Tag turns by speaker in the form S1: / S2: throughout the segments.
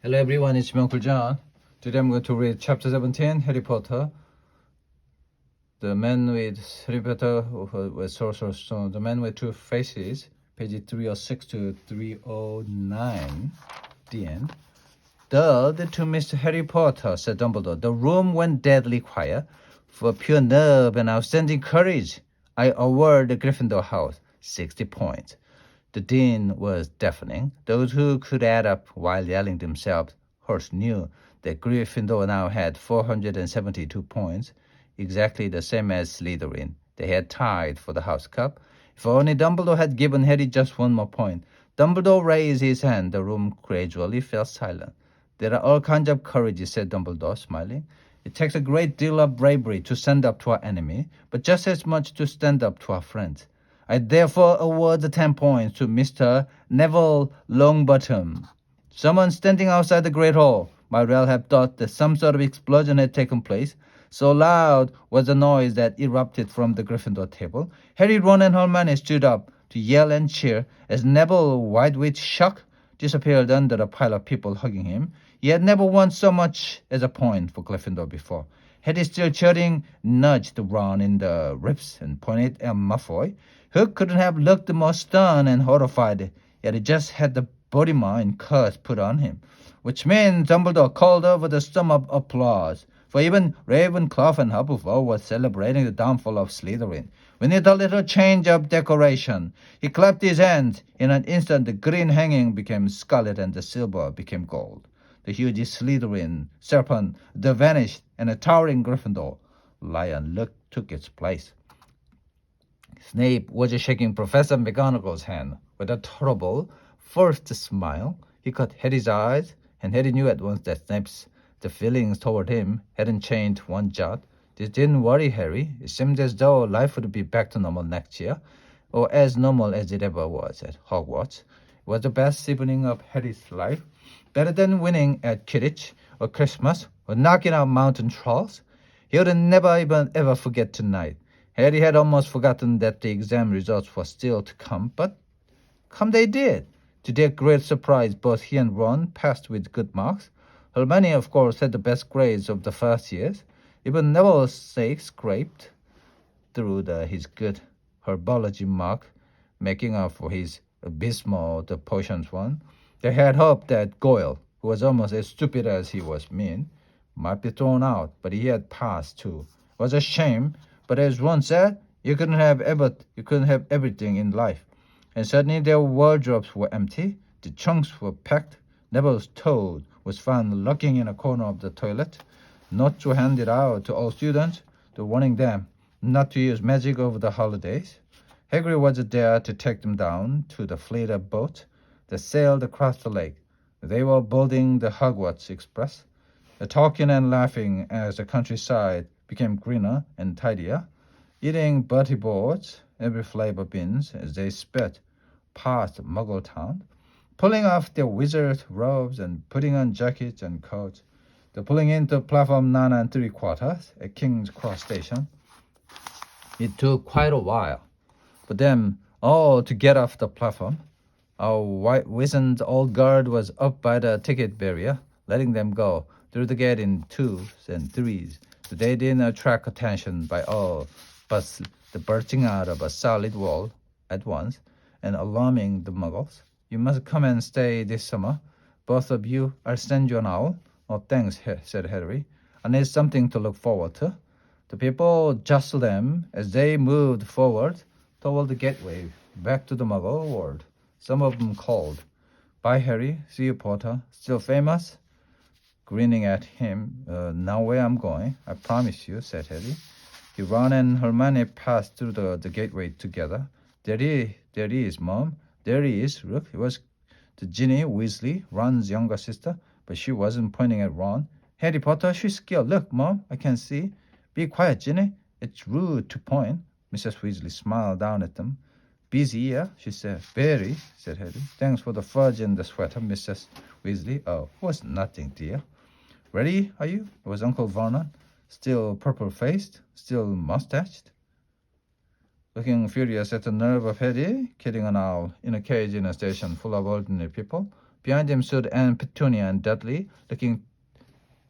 S1: Hello everyone, it's me Uncle John. Today I'm going to read chapter 17, Harry Potter. The man with Harry Potter with Sorcerer's Stone. The man with two faces, page 306 to 309. The end. The to Mr. Harry Potter, said Dumbledore. The room went deadly quiet. For pure nerve and outstanding courage, I award the Gryffindor house 60 points. The din was deafening. Those who could add up while yelling themselves hoarse knew that Gryffindor now had 472 points, exactly the same as Slytherin. They had tied for the House Cup. If only Dumbledore had given Harry just one more point. Dumbledore raised his hand. The room gradually fell silent. There are all kinds of courages, said Dumbledore, smiling. It takes a great deal of bravery to stand up to our enemy, but just as much to stand up to our friends. I therefore award the 10 points to Mr. Neville Longbottom. Someone standing outside the Great Hall might well have thought that some sort of explosion had taken place. So loud was the noise that erupted from the Gryffindor table. Harry, Ron, and Hermione stood up to yell and cheer as Neville, white with shock, disappeared under a pile of people hugging him. He had never won so much as a point for Gryffindor before. Harry, still cheering, nudged Ron in the ribs and pointed at Malfoy, who couldn't have looked more stunned and horrified, yet he just had the body mind curse put on him, which means Dumbledore called over the storm of applause, for even Ravenclaw and Hufflepuff were celebrating the downfall of Slytherin. We need a little change of decoration. He clapped his hands. In an instant, the green hanging became scarlet and the silver became gold. The huge Slytherin serpent vanished, and a towering Gryffindor lion took its place. Snape was shaking Professor McGonagall's hand with a terrible, forced smile. He caught Harry's eyes, and Harry knew at once that Snape's feelings toward him hadn't changed one jot. This didn't worry Harry. It seemed as though life would be back to normal next year, or as normal as it ever was at Hogwarts. It was the best evening of Harry's life, better than winning at Quidditch, or Christmas, or knocking out mountain trolls. He would never even ever forget tonight. Harry had almost forgotten that the exam results were still to come, but come they did. To their great surprise, both he and Ron passed with good marks. Hermione, of course, had the best grades of the first years. Even Neville's sake scraped through his good herbology mark, making up for his abysmal the potions one. They had hoped that Goyle, who was almost as stupid as he was mean, might be thrown out, but he had passed too. It was a shame, but as Ron said, you couldn't have everything in life. And suddenly their wardrobes were empty, the trunks were packed. Neville's toad was found lurking in a corner of the toilet. Not to hand it out to all students, to warning them not to use magic over the holidays. Hagrid was there to take them down to the fleeter boat that sailed across the lake. They were boarding the Hogwarts Express, talking and laughing as the countryside became greener and tidier, eating Bertie boards, every flavor beans as they sped past Muggle Town, pulling off their wizard robes and putting on jackets and coats. They're pulling into platform 9 3/4 at King's Cross Station. It took quite a while for them all to get off the platform. A white wizened old guard was up by the ticket barrier, letting them go through the gate in 2s and 3s. They didn't attract attention by all but the bursting out of a solid wall at once and alarming the Muggles. You must come and stay this summer. Both of you. I'll send you an owl. Oh, thanks, said Harry. I need something to look forward to. The people jostled them as they moved forward toward the gateway back to the Muggle world. Some of them called, "Bye, Harry. See you, Potter. Still famous?" Grinning at him, "Now where I'm going, I promise you," said Harry. Ron and Hermione passed through the gateway together. There he is, Mom. There he is. Look, it was the Ginny Weasley, Ron's younger sister, but she wasn't pointing at Ron. "Harry Potter, she's scared. Look, Mom, I can see." "Be quiet, Ginny. It's rude to point." Mrs. Weasley smiled down at them. "Busy, yeah?" she said. "Very," said Harry. "Thanks for the fudge and the sweater, Mrs. Weasley." "Oh, it was nothing, dear." "Ready, are you?" It was Uncle Vernon, still purple-faced, still mustached, looking furious at the nerve of Harry, killing an owl in a cage in a station full of ordinary people. Behind him stood Anne, Petunia, and Dudley, looking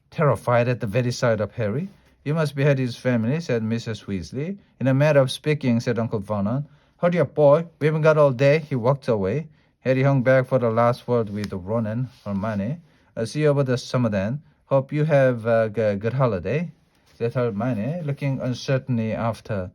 S1: terrified at the very sight of Harry. "You must be Harry's family," said Mrs. Weasley. "In a manner of speaking," said Uncle Vernon. "Hurry up, boy. We haven't got all day." He walked away. Harry hung back for the last word with Ron and Hermione. "See you over the summer then. Hope you have a good holiday," said Hermione, looking uncertainly after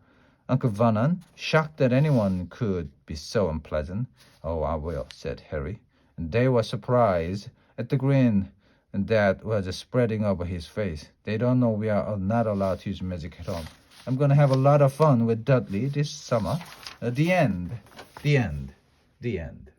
S1: Uncle Vernon, shocked that anyone could be so unpleasant. "Oh, I will," said Harry. And they were surprised at the grin that was spreading over his face. "They don't know we are not allowed to use magic at home. I'm going to have a lot of fun with Dudley this summer." The end. The end. The end.